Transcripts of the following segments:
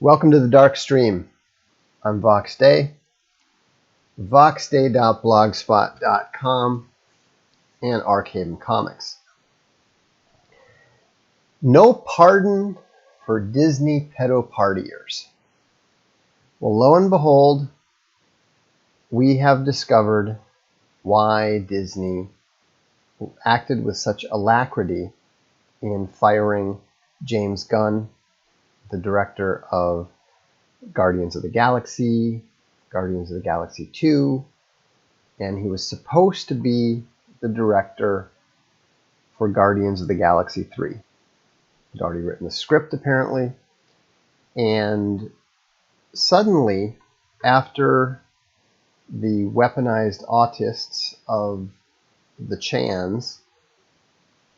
Welcome to the Darkstream. I'm Vox Day, voxday.blogspot.com, and Arkhaven Comics. No pardon for Disney Pedo-Partiers. Well, lo and behold, we have discovered why Disney acted with such alacrity in firing James Gunn, the director of Guardians of the Galaxy 2, and he was supposed to be the director for Guardians of the Galaxy 3. He'd already written the script, apparently, and suddenly, after the weaponized autists of the Chans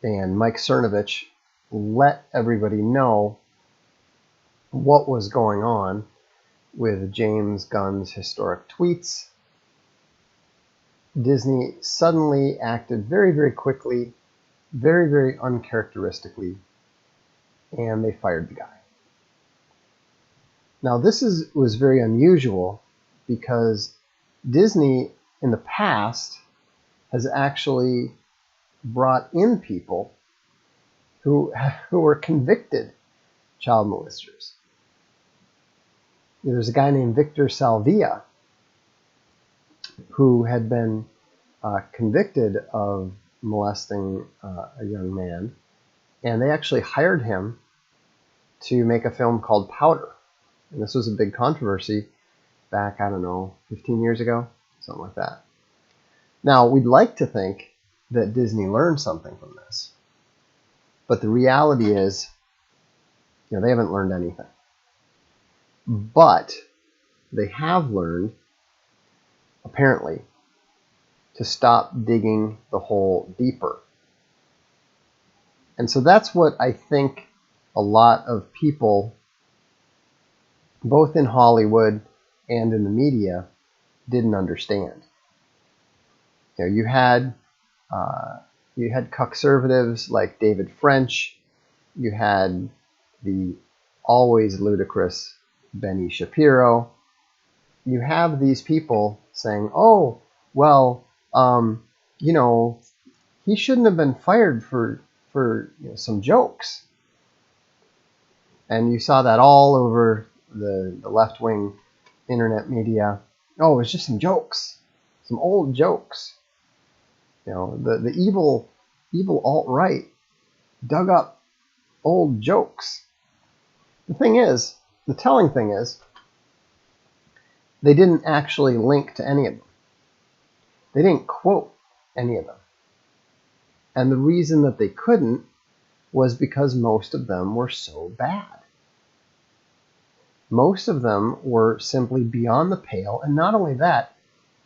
and Mike Cernovich let everybody know what was going on with James Gunn's historic tweets, Disney suddenly acted very, very quickly, very, very uncharacteristically, and they fired the guy. Now, this was very unusual because Disney in the past has actually brought in people who were convicted child molesters. There's a guy named Victor Salvia who had been convicted of molesting a young man, and they actually hired him to make a film called Powder. And this was a big controversy back, 15 years ago, something like that. Now, we'd like to think that Disney learned something from this, but the reality is, they haven't learned anything. But they have learned, apparently, to stop digging the hole deeper. And so that's what I think a lot of people, both in Hollywood and in the media, didn't understand. You had conservatives like David French. You had the always ludicrous Benny Shapiro. You have these people saying, "Oh, well, he shouldn't have been fired for some jokes." And you saw that all over the left-wing internet media. Oh, it's just some jokes, some old jokes. The evil alt-right dug up old jokes. The telling thing is, they didn't actually link to any of them. They didn't quote any of them. And the reason that they couldn't was because most of them were so bad. Most of them were simply beyond the pale, and not only that,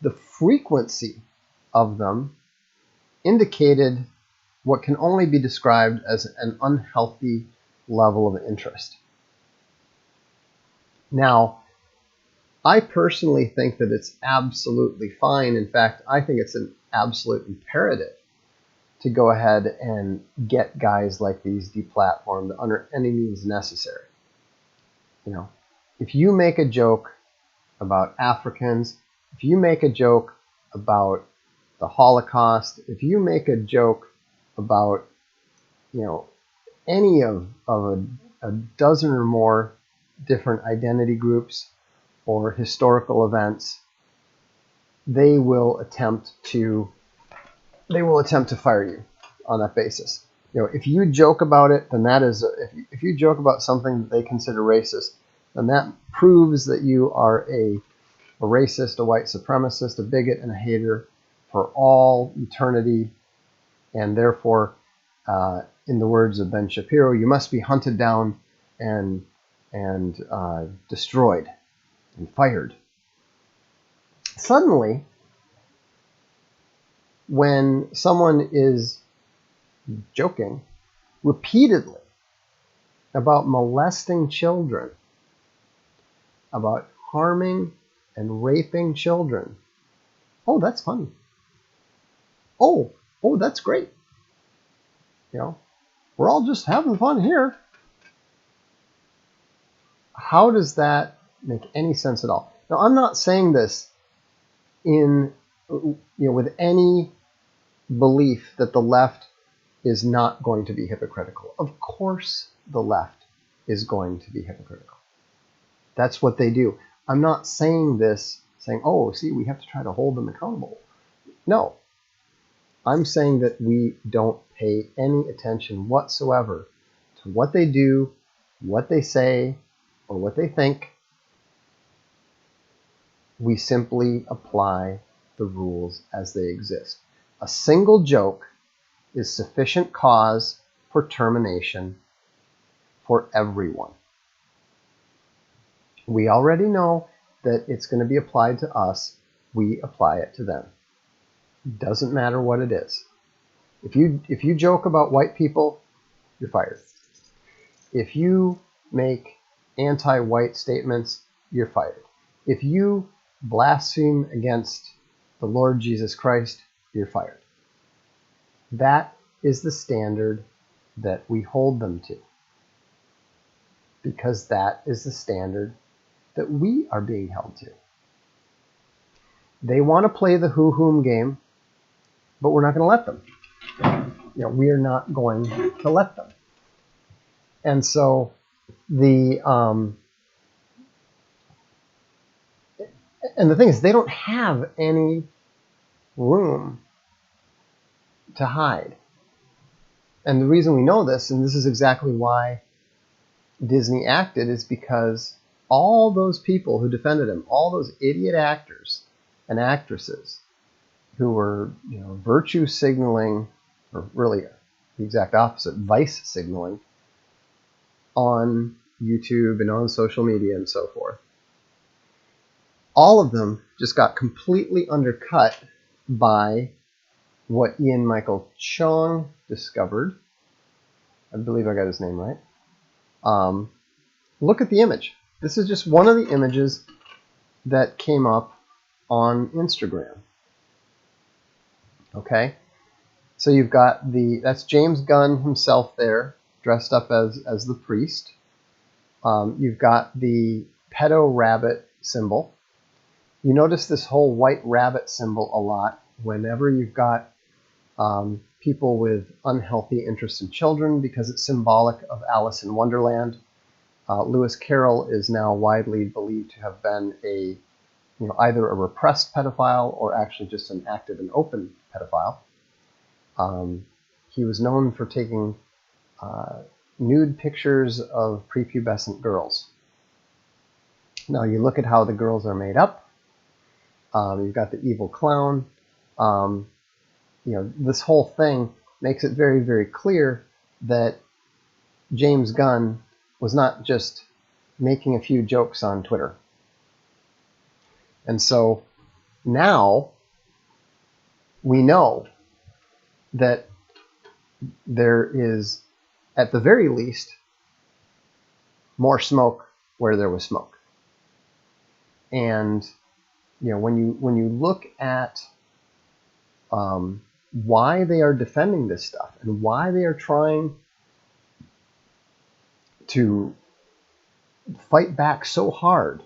the frequency of them indicated what can only be described as an unhealthy level of interest. Now, I personally think that it's absolutely fine. In fact, I think it's an absolute imperative to go ahead and get guys like these deplatformed under any means necessary. If you make a joke about Africans, if you make a joke about the Holocaust, if you make a joke about, any of a dozen or more different identity groups or historical events, they will attempt to fire you on that basis. If you joke about it, then that is, if you joke about something that they consider racist, then that proves that you are a racist, a white supremacist, a bigot, and a hater for all eternity, and therefore, in the words of Ben Shapiro, you must be hunted down and destroyed and fired. Suddenly, when someone is joking repeatedly about molesting children, about harming and raping children, oh, that's funny. Oh, that's great. We're all just having fun here. How does that make any sense at all? Now, I'm not saying this in, with any belief that the left is not going to be hypocritical. Of course the left is going to be hypocritical. That's what they do. I'm not saying this saying, oh, see, we have to try to hold them accountable. No. I'm saying that we don't pay any attention whatsoever to what they do, what they say, or what they think. We simply apply the rules as they exist. A single joke is sufficient cause for termination for everyone. We already know that it's going to be applied to us. We apply it to them. It doesn't matter what it is. If you joke about white people, you're fired. If you make anti-white statements, you're fired. If you blaspheme against the Lord Jesus Christ, you're fired. That is the standard that we hold them to, because that is the standard that we are being held to. They want to play the who-whom game, but we're not going to let them. We are not going to let them. And so and the thing is, they don't have any room to hide. And the reason we know this, and this is exactly why Disney acted, is because all those people who defended him, all those idiot actors and actresses who were, virtue signaling, or really the exact opposite, vice signaling on YouTube and on social media and so forth, all of them just got completely undercut by what Ian Michael Chong discovered. I believe I got his name right. Look at the image. This is just one of the images that came up on Instagram. Okay? So you've got that's James Gunn himself there, dressed up as the priest. You've got the pedo rabbit symbol. You notice this whole white rabbit symbol a lot whenever you've got people with unhealthy interest in children, because it's symbolic of Alice in Wonderland. Lewis Carroll is now widely believed to have been either a repressed pedophile or actually just an active and open pedophile. He was known for taking nude pictures of prepubescent girls. Now you look at how the girls are made up. You've got the evil clown. This whole thing makes it very, very clear that James Gunn was not just making a few jokes on Twitter. And so now we know that there is, at the very least, more smoke where there was smoke. And when you look at why they are defending this stuff and why they are trying to fight back so hard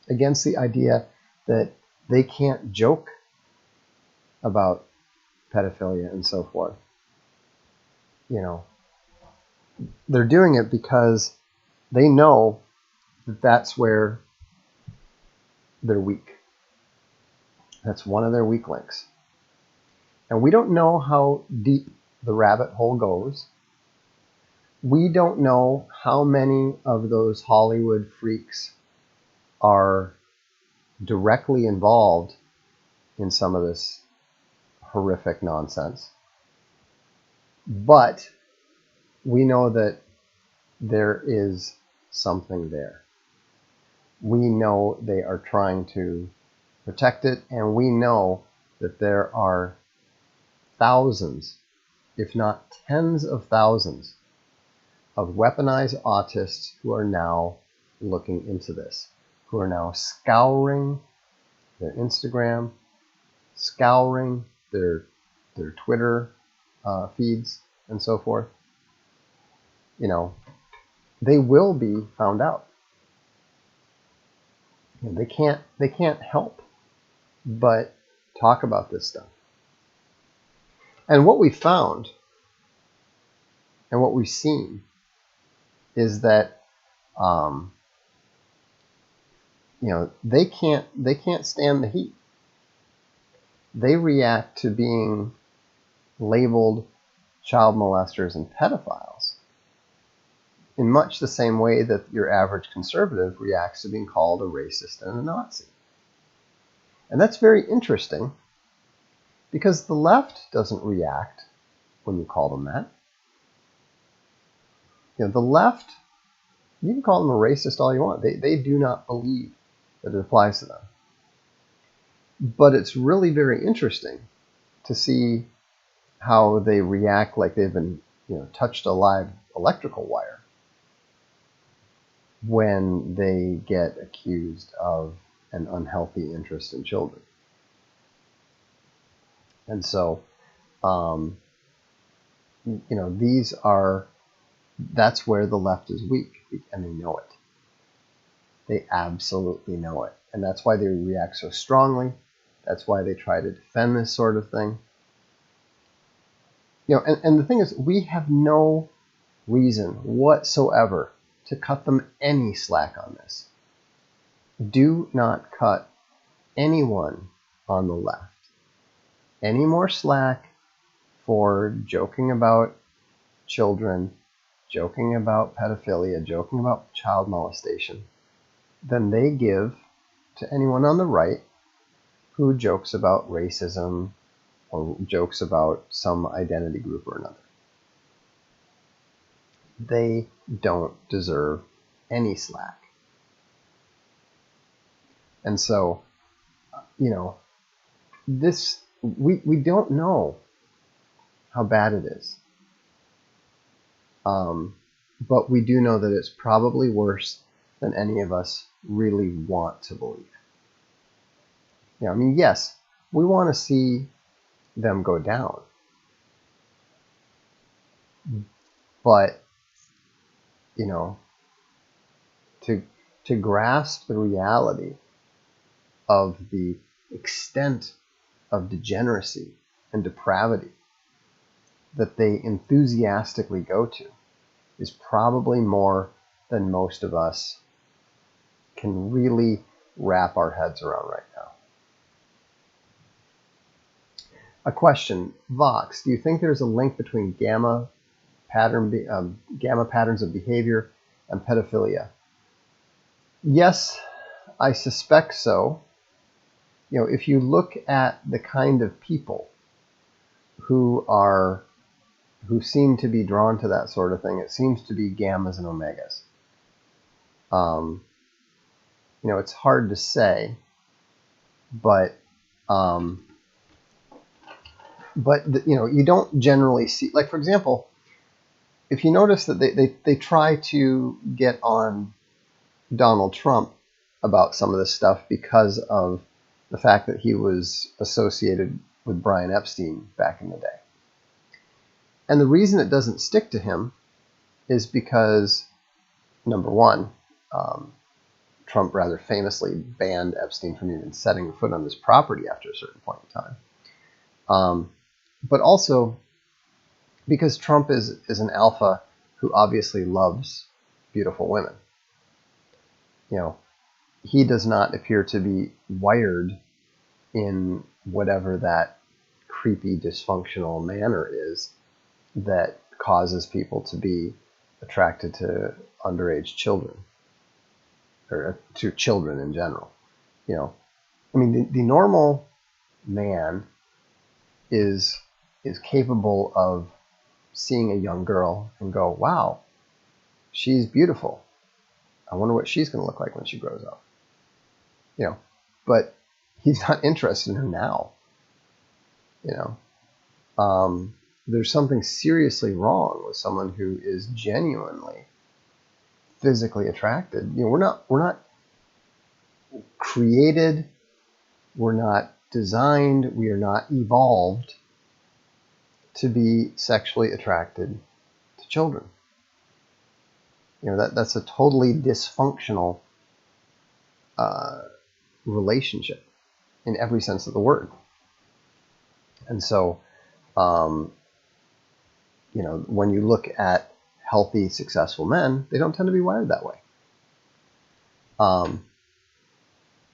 against the idea that they can't joke about pedophilia and so forth, they're doing it because they know that that's where they're weak. That's one of their weak links. And we don't know how deep the rabbit hole goes. We don't know how many of those Hollywood freaks are directly involved in some of this horrific nonsense. But we know that there is something there. We know they are trying to protect it, and we know that there are thousands, if not tens of thousands, of weaponized autists who are now looking into this, who are now scouring their Instagram, scouring their Twitter feeds, and so forth. They will be found out. they can't help but talk about this stuff. And what we found and what we've seen is that they can't stand the heat. They react to being labeled child molesters and pedophiles in much the same way that your average conservative reacts to being called a racist and a Nazi. And that's very interesting, because the left doesn't react when you call them that. The left, you can call them a racist all you want. They do not believe that it applies to them. But it's really very interesting to see how they react like they've been touched a live electrical wire when they get accused of an unhealthy interest in children. And so, that's where the left is weak, and they know it. They absolutely know it. And that's why they react so strongly. That's why they try to defend this sort of thing. And the thing is, we have no reason whatsoever to cut them any slack on this. Do not cut anyone on the left any more slack for joking about children, joking about pedophilia, joking about child molestation than they give to anyone on the right who jokes about racism or jokes about some identity group or another. They don't deserve any slack. And so, this, we don't know how bad it is. But we do know that it's probably worse than any of us really want to believe. Yes, we want to see them go down. But, to grasp the reality of the extent of degeneracy and depravity that they enthusiastically go to is probably more than most of us can really wrap our heads around right now. A question, Vox, do you think there's a link between gamma patterns of behavior and pedophilia? Yes, I suspect so. If you look at the kind of people who seem to be drawn to that sort of thing, it seems to be gammas and omegas. It's hard to say, but you don't generally see, like, for example, if you notice that they try to get on Donald Trump about some of this stuff because of the fact that he was associated with Brian Epstein back in the day. And the reason it doesn't stick to him is because, number one, Trump rather famously banned Epstein from even setting foot on his property after a certain point in time. But also because Trump is an alpha who obviously loves beautiful women. He does not appear to be wired in whatever that creepy, dysfunctional manner is that causes people to be attracted to underage children, or to children in general. The normal man is capable of seeing a young girl and go, wow, she's beautiful. I wonder what she's going to look like when she grows up. But he's not interested in her now. There's something seriously wrong with someone who is genuinely physically attracted. We're not created. We're not designed. We are not evolved to be sexually attracted to children. That's a totally dysfunctional relationship in every sense of the word. And so, when you look at healthy, successful men, they don't tend to be wired that way.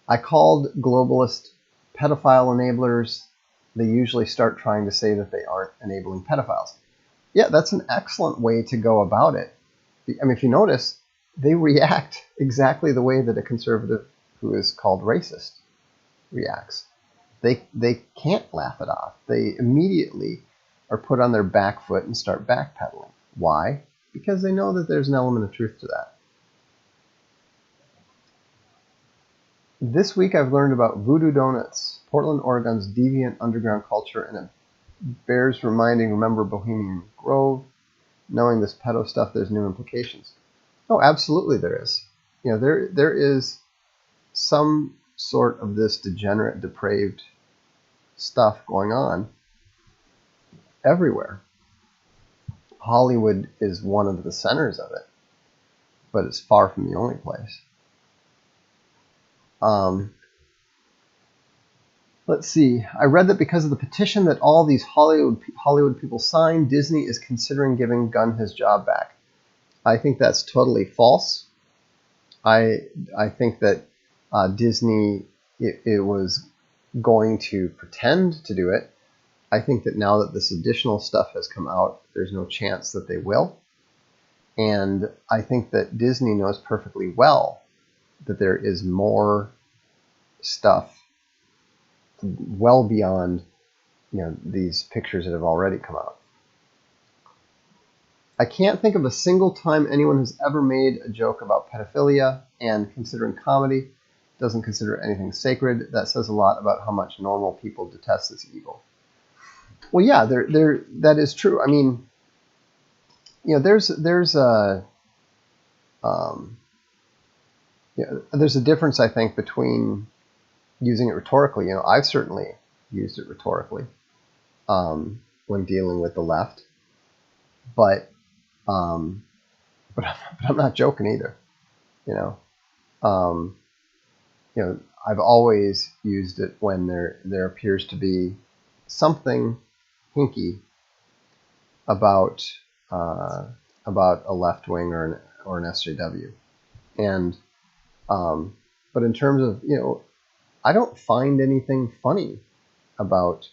I called globalist pedophile enablers. They usually start trying to say that they aren't enabling pedophiles. Yeah, that's an excellent way to go about it. I mean, if you notice, they react exactly the way that a conservative who is called racist reacts. They can't laugh it off. They immediately are put on their back foot and start backpedaling. Why? Because they know that there's an element of truth to that. This week I've learned about voodoo donuts, Portland, Oregon's deviant underground culture, and it bears reminding, remember Bohemian Grove? Knowing this pedo stuff, there's new implications. Oh, absolutely there is. There is some sort of this degenerate, depraved stuff going on everywhere. Hollywood is one of the centers of it, but it's far from the only place. Let's see. I read that because of the petition that all these Hollywood people signed, Disney is considering giving Gunn his job back. I think that's totally false. I think that Disney it was going to pretend to do it. I think that now that this additional stuff has come out, there's no chance that they will. And I think that Disney knows perfectly well that there is more stuff well beyond these pictures that have already come out. I can't think of a single time anyone has ever made a joke about pedophilia, and considering comedy doesn't consider anything sacred. That says a lot about how much normal people detest this evil. Well, yeah, that is true. I mean, there's a difference, I think, between using it rhetorically. I've certainly used it rhetorically when dealing with the left, but I'm not joking either. I've always used it when there appears to be something hinky about a left wing or an SJW, and but in terms of I don't find anything funny about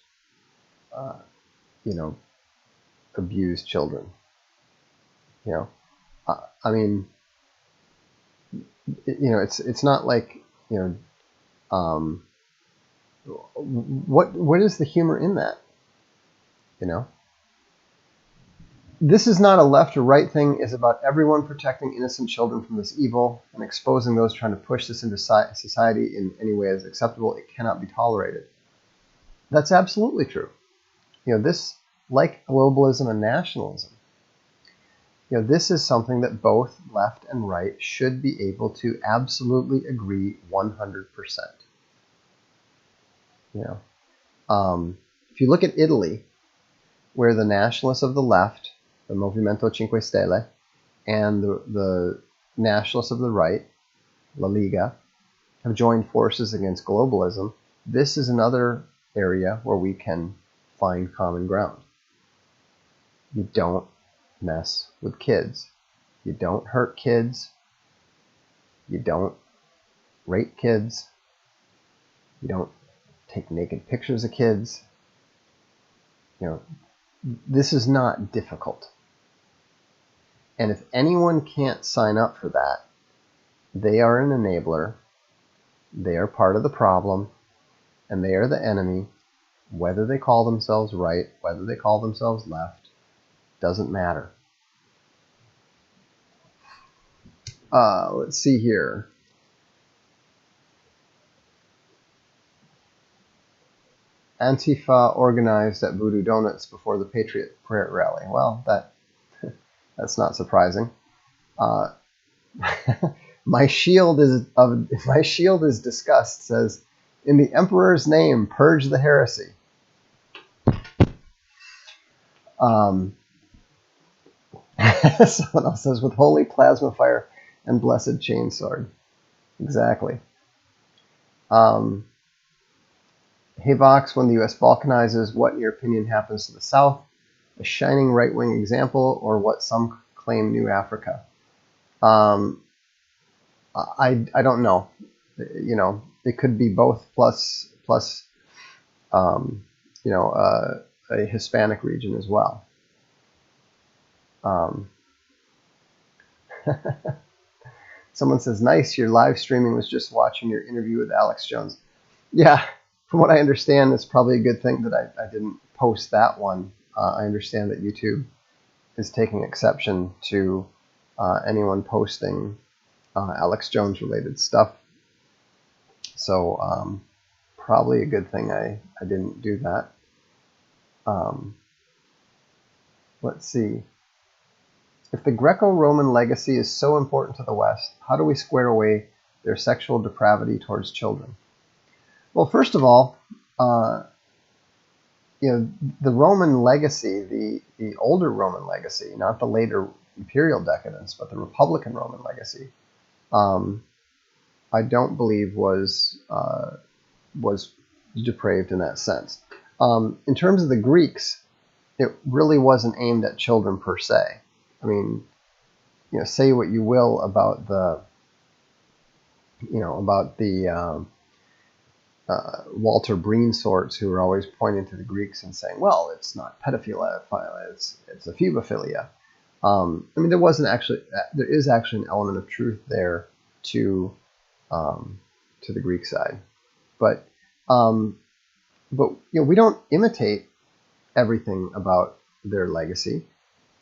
abused children. I mean, it's not like what is the humor in that? This is not a left or right thing. It's about everyone protecting innocent children from this evil and exposing those trying to push this into society in any way as acceptable. It cannot be tolerated. That's absolutely true. This, like globalism and nationalism, this is something that both left and right should be able to absolutely agree 100%. If you look at Italy, where the nationalists of the left, the Movimento Cinque Stelle, and the nationalists of the right, La Liga, have joined forces against globalism, this is another area where we can find common ground. You don't mess with kids. You don't hurt kids. You don't rape kids. You don't take naked pictures of kids. This is not difficult. And if anyone can't sign up for that, they are an enabler, they are part of the problem, and they are the enemy. Whether they call themselves right, whether they call themselves left, doesn't matter. Let's see here. Antifa organized at Voodoo Donuts before the Patriot Prayer Rally. Well, that's not surprising. My shield is disgust says, "In the Emperor's name, purge the heresy." Someone else says, "With holy plasma fire and blessed chainsword." Exactly. Hey Vox, when the U.S. balkanizes, what in your opinion happens to the South? A shining right-wing example, or what some claim new Africa? I don't know. It could be both plus a Hispanic region as well. Someone says, nice, your live streaming was just watching your interview with Alex Jones. Yeah, from what I understand, it's probably a good thing that I didn't post that one. I understand that YouTube is taking exception to anyone posting Alex Jones related stuff. So probably a good thing I didn't do that. Let's see. If the Greco-Roman legacy is so important to the West, how do we square away their sexual depravity towards children? Well, first of all, the Roman legacy, the older Roman legacy, not the later imperial decadence, but the Republican Roman legacy, I don't believe was depraved in that sense. In terms of the Greeks, it really wasn't aimed at children per se. I mean, say what you will about the Walter Breen sorts who are always pointing to the Greeks and saying, well, it's not pedophilia, it's ephebophilia. I mean, there is actually an element of truth there to the Greek side, but we don't imitate everything about their legacy.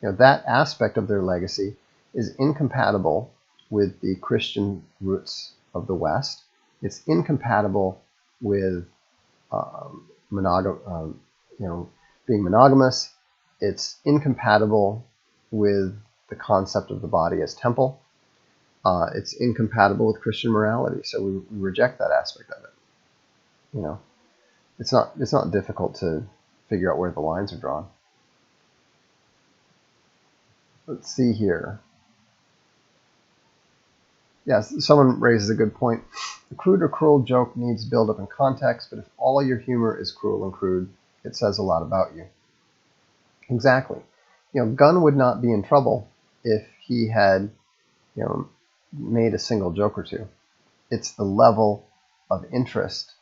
That aspect of their legacy is incompatible with the Christian roots of the West. It's incompatible with being monogamous. It's incompatible with the concept of the body as temple. It's incompatible with Christian morality, so we reject that aspect of it. It's not difficult to figure out where the lines are drawn. Let's see here. Yes, someone raises a good point. The crude or cruel joke needs build-up and context, but if all your humor is cruel and crude, it says a lot about you. Exactly. Gunn would not be in trouble if he had, made a single joke or two. It's the level of interest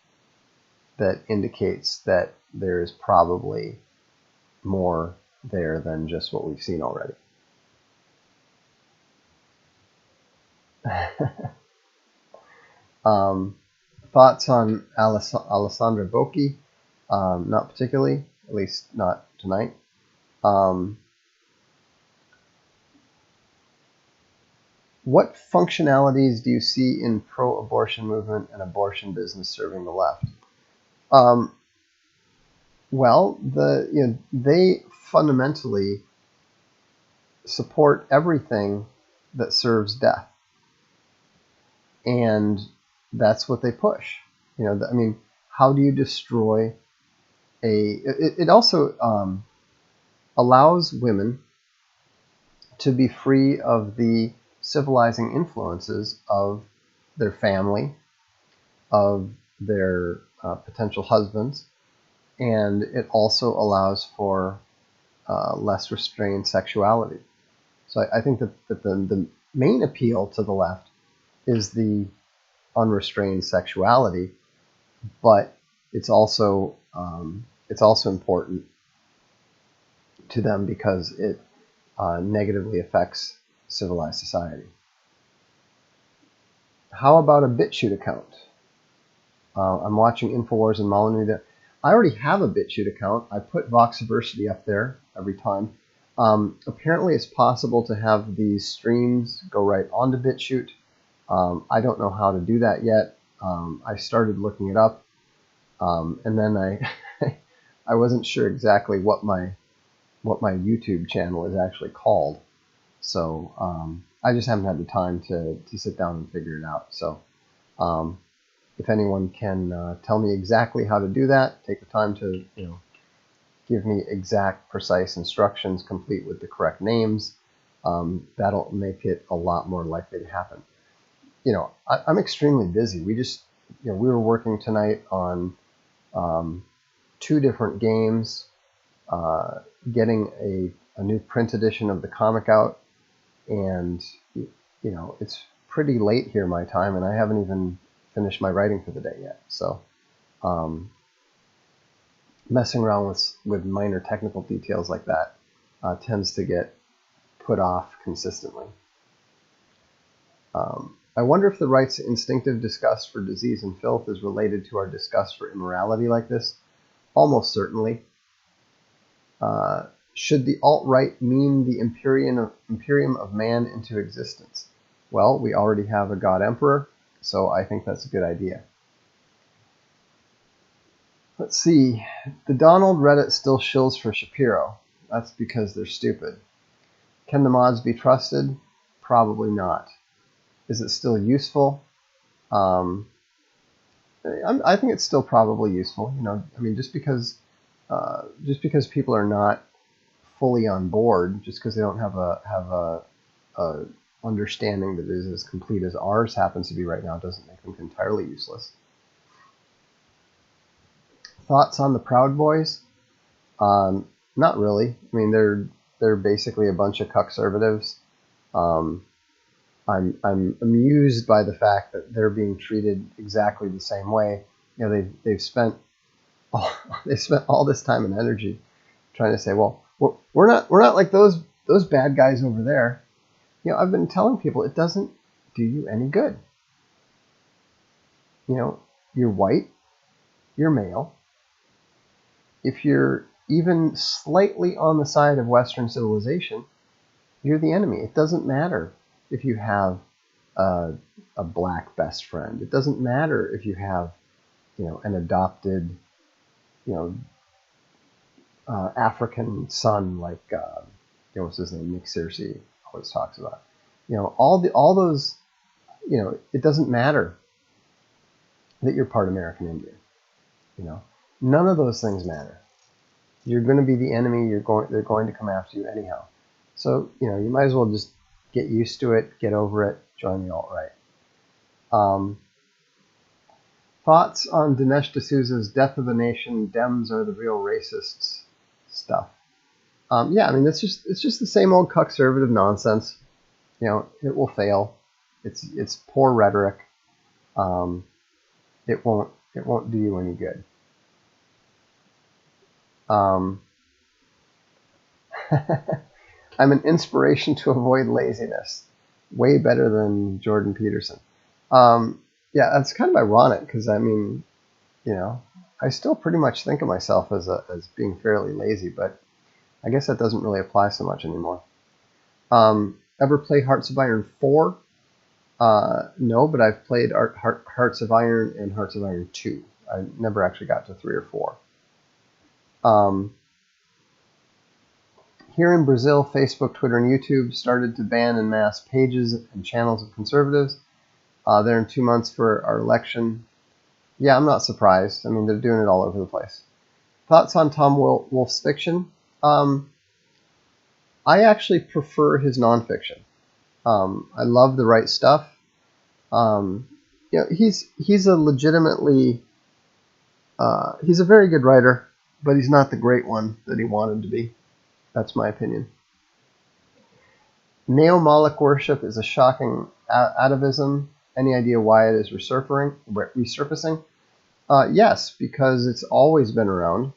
that indicates that there is probably more there than just what we've seen already. Thoughts on Alessandra Bocchi? Not particularly, at least not tonight. What functionalities do you see in pro-abortion movement and abortion business serving the left? Well, they fundamentally support everything that serves death. And that's what they push. How do you destroy it also allows women to be free of the civilizing influences of their family, of their potential husbands, and it also allows for less restrained sexuality. So I think that the main appeal to the left is the unrestrained sexuality, but it's also important to them because it negatively affects civilized society. How about a BitChute account? I'm watching InfoWars and Molyneux. I already have a BitChute account. I put Voxiversity up there every time. Apparently it's possible to have these streams go right onto BitChute. I don't know how to do that yet. I started looking it up, and then I wasn't sure exactly what my YouTube channel is actually called. So I just haven't had the time to sit down and figure it out. So if anyone can tell me exactly how to do that, take the time to give me exact, precise instructions, complete with the correct names, that'll make it a lot more likely to happen. I'm extremely busy. We just we were working tonight on 2 different games, getting a new print edition of the comic out, and it's pretty late here my time, and I haven't even finished my writing for the day yet. So messing around with minor technical details like that tends to get put off consistently. I wonder if the right's instinctive disgust for disease and filth is related to our disgust for immorality like this. Almost certainly. Should the alt-right mean the imperium of man into existence? Well, we already have a God Emperor, so I think that's a good idea. Let's see. The Donald Reddit still shills for Shapiro. That's because they're stupid. Can the mods be trusted? Probably not. Is it still useful? I think it's still probably useful. I mean, just because people are not fully on board, just because they don't have a understanding that is as complete as ours happens to be right now, doesn't make them entirely useless. Thoughts on the Proud Boys? Not really. I mean, they're basically a bunch of cuckservatives. I'm amused by the fact that they're being treated exactly the same way. They've spent all this time and energy trying to say, well, we're not like those bad guys over there. I've been telling people it doesn't do you any good. You're white, you're male. If you're even slightly on the side of Western civilization, you're the enemy. It doesn't matter if you have a black best friend. It doesn't matter if you have, an adopted, African son like, what's his name, Nick Searcy always talks about. All those, it doesn't matter that you're part American Indian. None of those things matter. You're going to be the enemy. They're going to come after you anyhow. So, you might as well just get used to it, get over it, join the alt-right. Thoughts on Dinesh D'Souza's Death of the Nation, Dems are the real racists stuff. Yeah, I mean, it's just the same old cuckservative nonsense. It will fail. It's poor rhetoric. It won't do you any good. I'm an inspiration to avoid laziness. Way better than Jordan Peterson. Yeah, that's kind of ironic because, I mean, I still pretty much think of myself as being fairly lazy, but I guess that doesn't really apply so much anymore. Ever play Hearts of Iron 4? No, but I've played Hearts of Iron and Hearts of Iron 2. I never actually got to 3 or 4. Here in Brazil, Facebook, Twitter, and YouTube started to ban en masse pages and channels of conservatives. They're in 2 months for our election. Yeah, I'm not surprised. I mean, they're doing it all over the place. Thoughts on Tom Wolfe's fiction? I actually prefer his nonfiction. I love The Right Stuff. He's a legitimately he's a very good writer, but he's not the great one that he wanted to be. That's my opinion. Neo-Moloch worship is a shocking atavism. Any idea why it is resurfacing? Yes, because it's always been around.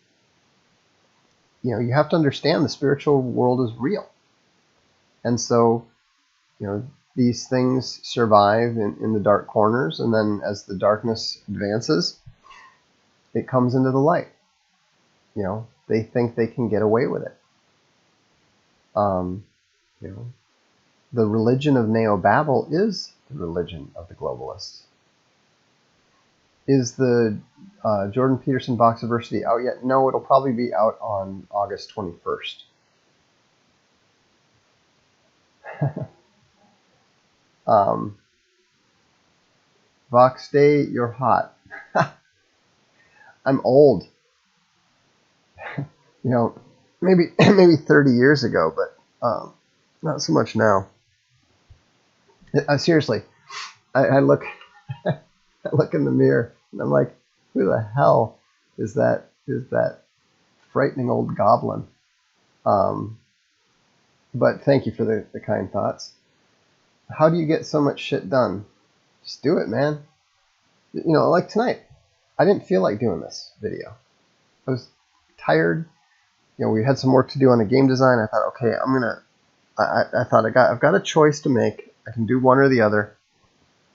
You have to understand the spiritual world is real. And so, these things survive in the dark corners, and then as the darkness advances, it comes into the light. They think they can get away with it. The religion of Neo-Babel is the religion of the globalists. Is the Jordan Peterson Boxiversity out yet? No, it'll probably be out on August 21st. Vox Day, you're hot. I'm old. Maybe 30 years ago, but not so much now. Seriously, I look I look in the mirror and I'm like, who the hell is that frightening old goblin? But thank you for the kind thoughts. How do you get so much shit done? Just do it, man. Like tonight, I didn't feel like doing this video. I was tired. We had some work to do on the game design. I thought, okay, I thought I've got a choice to make. I can do one or the other.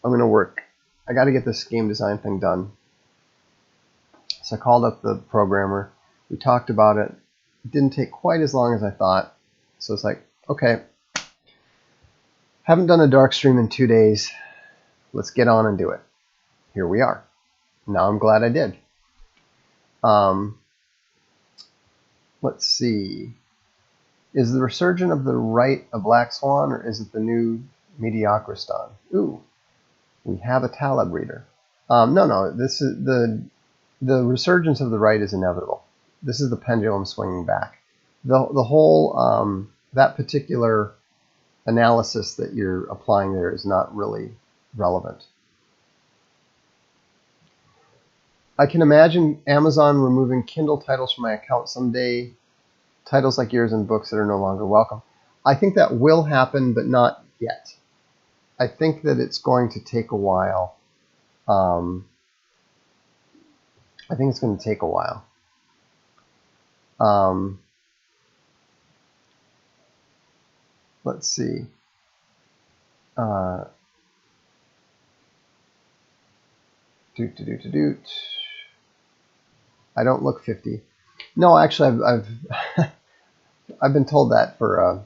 I'm gonna work. I got to get this game design thing done. So I called up the programmer. We talked about it. It didn't take quite as long as I thought. So it's like, okay, haven't done a Darkstream in 2 days. Let's get on and do it. Here we are. Now I'm glad I did. Let's see. Is the resurgence of the right a black swan, or is it the new mediocristan? Ooh, we have a Taleb reader. No. This is the resurgence of the right is inevitable. This is the pendulum swinging back. The whole that particular analysis that you're applying there is not really relevant. I can imagine Amazon removing Kindle titles from my account someday. Titles like yours and books that are no longer welcome. I think that will happen, but not yet. I think that it's going to take a while. I think it's going to take a while. Let's see. I don't look 50. No, actually, I've I've been told that for a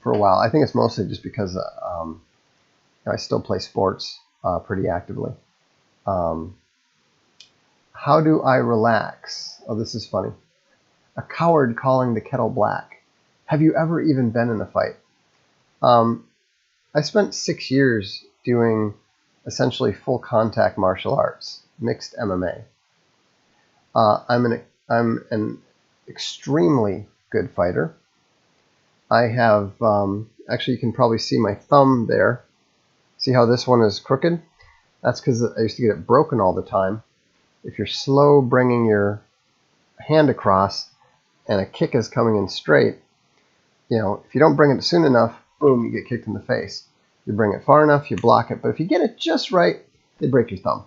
while. I think it's mostly just because I still play sports pretty actively. How do I relax? Oh, this is funny. A coward calling the kettle black. Have you ever even been in a fight? I spent 6 years doing essentially full contact martial arts, mixed MMA. I'm an extremely good fighter. I have, actually you can probably see my thumb there. See how this one is crooked? That's because I used to get it broken all the time. If you're slow bringing your hand across and a kick is coming in straight, if you don't bring it soon enough, boom, you get kicked in the face. You bring it far enough, you block it. But if you get it just right, they break your thumb.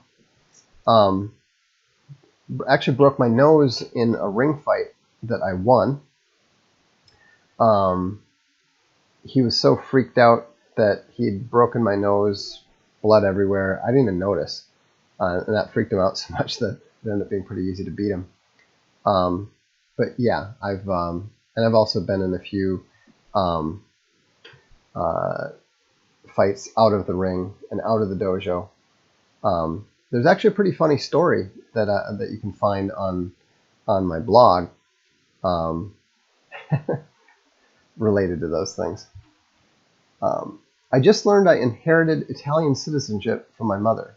Actually broke my nose in a ring fight that I won. He was so freaked out that he'd broken my nose, blood everywhere. I didn't even notice. And that freaked him out so much that it ended up being pretty easy to beat him. But yeah, I've also been in a few fights out of the ring and out of the dojo. There's actually a pretty funny story that you can find on my blog related to those things. I just learned I inherited Italian citizenship from my mother.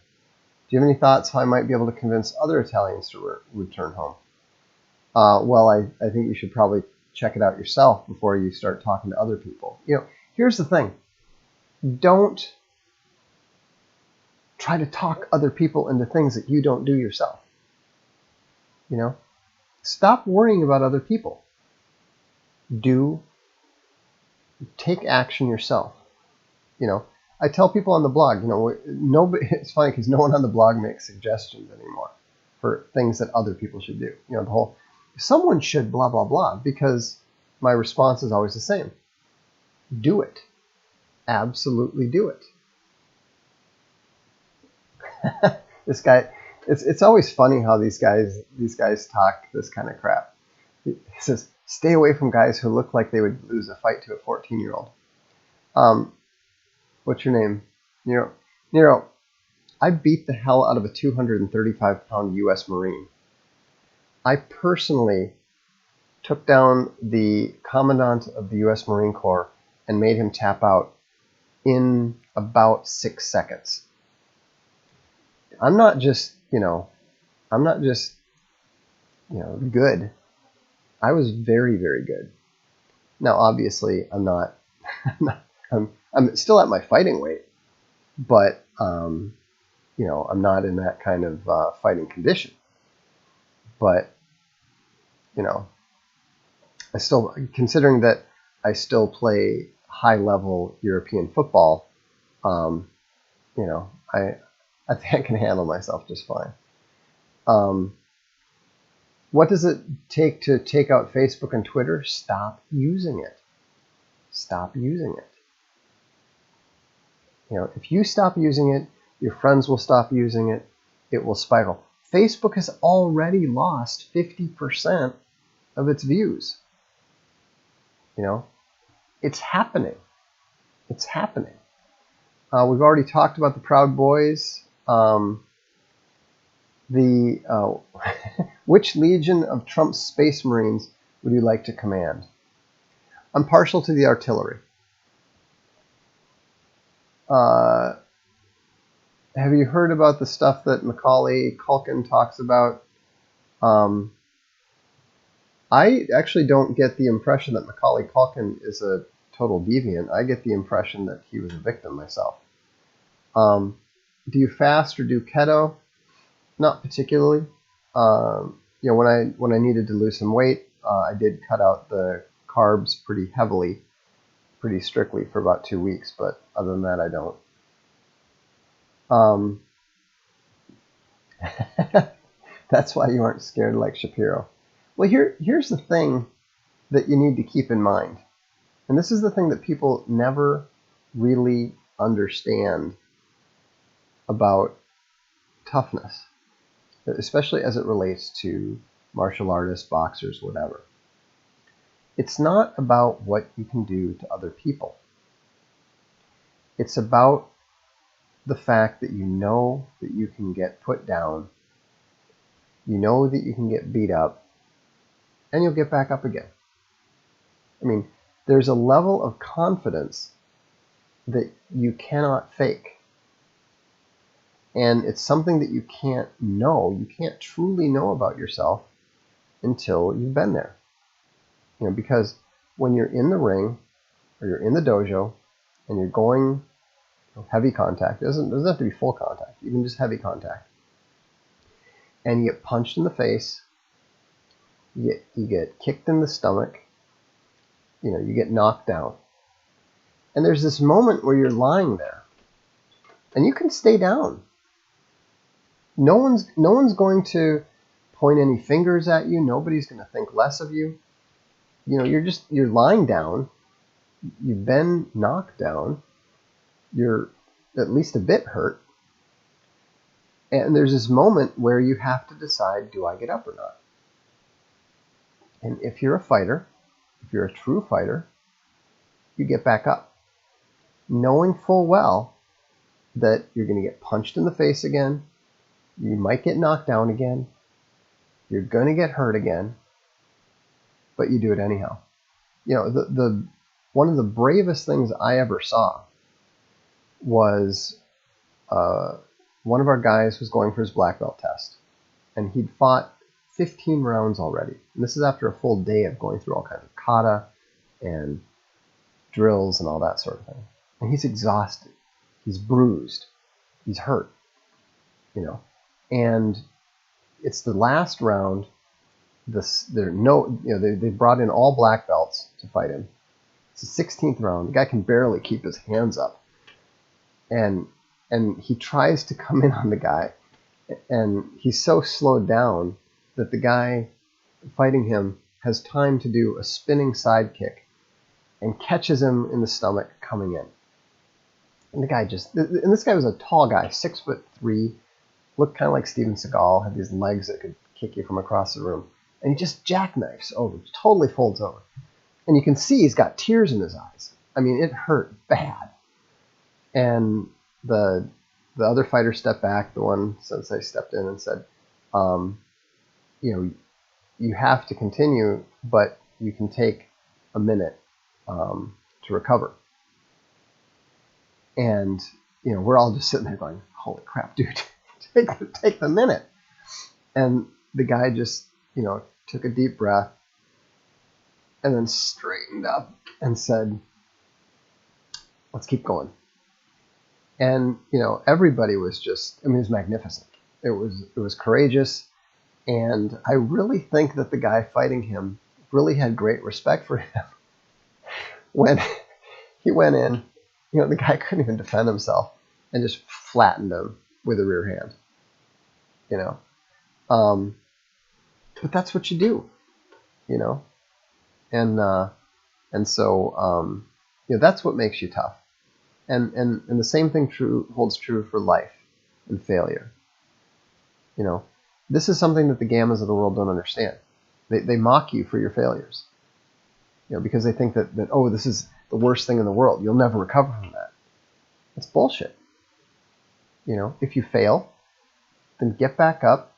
Do you have any thoughts how I might be able to convince other Italians to return home? Well, I think you should probably check it out yourself before you start talking to other people. Here's the thing. Don't try to talk other people into things that you don't do yourself. Stop worrying about other people. Take action yourself. I tell people on the blog, nobody, it's funny because no one on the blog makes suggestions anymore for things that other people should do. The whole, someone should blah, blah, blah, because my response is always the same. Do it. Absolutely do it. This guy, it's always funny how these guys talk this kind of crap. He says, stay away from guys who look like they would lose a fight to a 14-year-old. What's your name? Nero, I beat the hell out of a 235-pound U.S. Marine. I personally took down the commandant of the U.S. Marine Corps and made him tap out in about 6 seconds. I'm not just good. I was very, very good. Now, obviously, I'm not. I'm still at my fighting weight, but I'm not in that kind of fighting condition. But, I still, considering that I still play high-level European football, I think I can handle myself just fine. What does it take to take out Facebook and Twitter? Stop using it. Stop using it. If you stop using it, your friends will stop using it. It will spiral. Facebook has already lost 50% of its views. It's happening. It's happening. We've already talked about the Proud Boys. Which legion of Trump's Space Marines would you like to command? I'm partial to the artillery. Have you heard about the stuff that Macaulay Culkin talks about? I actually don't get the impression that Macaulay Culkin is a total deviant. I get the impression that he was a victim myself. Do you fast or do keto? Not particularly. When I needed to lose some weight, I did cut out the carbs pretty heavily, pretty strictly for about 2 weeks. But other than that, I don't. That's why you aren't scared like Shapiro. Well, here's the thing that you need to keep in mind. And this is the thing that people never really understand about toughness, especially as it relates to martial artists, boxers, whatever. It's not about what you can do to other people. It's about the fact that you know that you can get put down, you know that you can get beat up, and you'll get back up again. I mean, there's a level of confidence that you cannot fake. And it's something that you can't know. You can't truly know about yourself until you've been there. Because when you're in the ring or you're in the dojo and you're going heavy contact, it doesn't have to be full contact, even just heavy contact, and you get punched in the face, you get kicked in the stomach, you get knocked down. And there's this moment where you're lying there and you can stay down. No one's going to point any fingers at you. Nobody's going to think less of you. You're lying down. You've been knocked down. You're at least a bit hurt. And there's this moment where you have to decide, do I get up or not? And if you're a fighter, if you're a true fighter, you get back up, knowing full well that you're going to get punched in the face again. You might get knocked down again. You're going to get hurt again, but you do it anyhow. The one of the bravest things I ever saw was one of our guys was going for his black belt test, and he'd fought 15 rounds already. And this is after a full day of going through all kinds of kata and drills and all that sort of thing. And he's exhausted. He's bruised. He's hurt. And it's the last round. They brought in all black belts to fight him. It's the 16th round. The guy can barely keep his hands up, and he tries to come in on the guy, and he's so slowed down that the guy fighting him has time to do a spinning side kick and catches him in the stomach coming in. And this guy was a tall guy, 6'3", looked kind of like Steven Seagal, had these legs that could kick you from across the room. And he just jackknifes over, totally folds over. And you can see he's got tears in his eyes. I mean, it hurt bad. And the other fighter stepped back, the one sensei stepped in and said, you have to continue, but you can take a minute to recover. And, we're all just sitting there going, holy crap, dude, take the minute. And the guy just, took a deep breath and then straightened up and said, let's keep going. And, everybody was just, it was magnificent. It was courageous. And I really think that the guy fighting him really had great respect for him. When he went in, the guy couldn't even defend himself and just flattened him with a rear hand, But that's what you do, And so, that's what makes you tough. And the same thing holds true for life and failure. This is something that the gammas of the world don't understand. They mock you for your failures, because they think that oh, this is the worst thing in the world. You'll never recover from that. That's bullshit. If you fail, then get back up,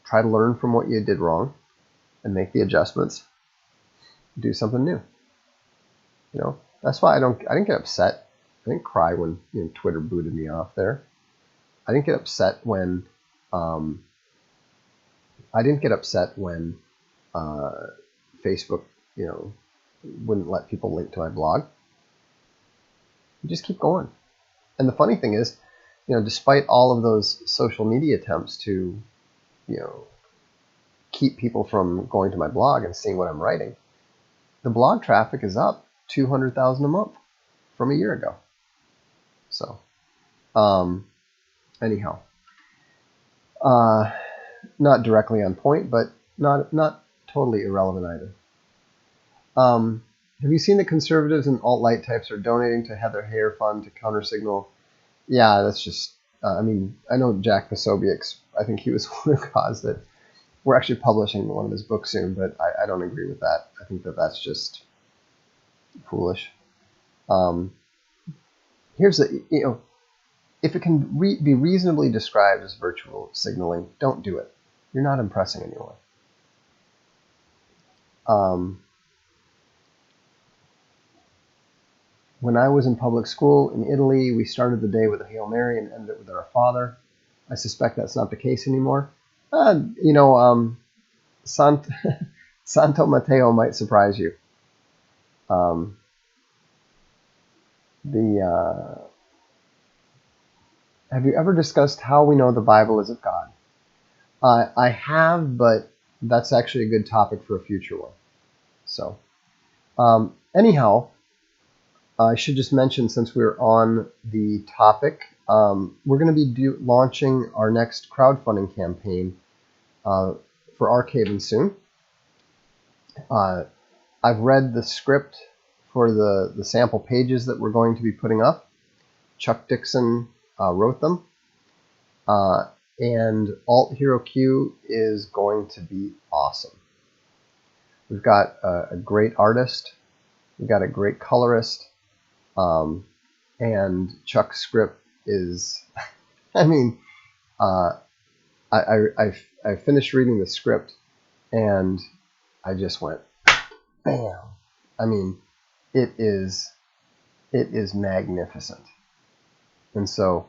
try to learn from what you did wrong, and make the adjustments. Do something new. That's why I didn't get upset. I didn't cry when Twitter booted me off there. I didn't get upset when Facebook, wouldn't let people link to my blog. You just keep going. And the funny thing is, despite all of those social media attempts to, keep people from going to my blog and seeing what I'm writing, the blog traffic is up 200,000 a month from a year ago. So, anyhow, not directly on point, but not totally irrelevant either. Have you seen that conservatives and alt-right types are donating to Heather Heyer Fund to counter-signal? Yeah, that's just, I know Jack Posobiec's, I think he was one who caused it. We're actually publishing one of his books soon, but I don't agree with that. I think that that's just foolish. Here's the, if it can be reasonably described as virtual signaling, don't do it. You're not impressing anyone. When I was in public school in Italy, we started the day with a Hail Mary and ended it with Our Father. I suspect that's not the case anymore. Santo Matteo might surprise you. Have you ever discussed how we know the Bible is of God? I have, but that's actually a good topic for a future one. So, anyhow, I should just mention, since we're on the topic, we're going to be launching our next crowdfunding campaign for Archaven soon. I've read the script for the sample pages that we're going to be putting up. Chuck Dixon wrote them. And Alt Hero Q is going to be awesome. We've got a great artist. We've got a great colorist. And Chuck's script is, I finished reading the script and I just went, bam. It is magnificent. And so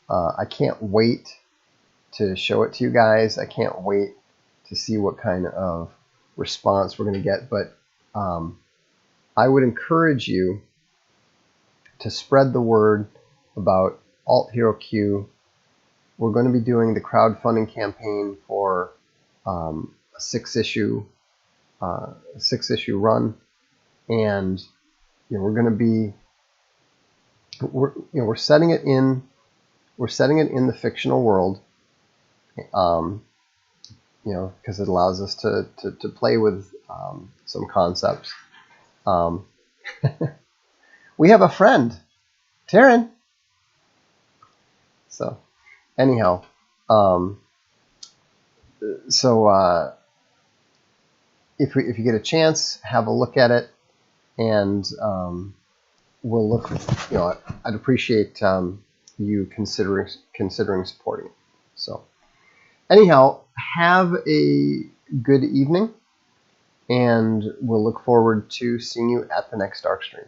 I can't wait to show it to you guys. I can't wait to see what kind of response we're going to get. But I would encourage you to spread the word about Alt Hero Q. We're going to be doing the crowdfunding campaign for a six-issue run, and we're going to be we're setting it in the fictional world, because it allows us to play with some concepts. We have a friend, Taryn. So, anyhow, if you get a chance, have a look at it, and we'll look. I'd appreciate you considering supporting it. So, anyhow, have a good evening, and we'll look forward to seeing you at the next Darkstream.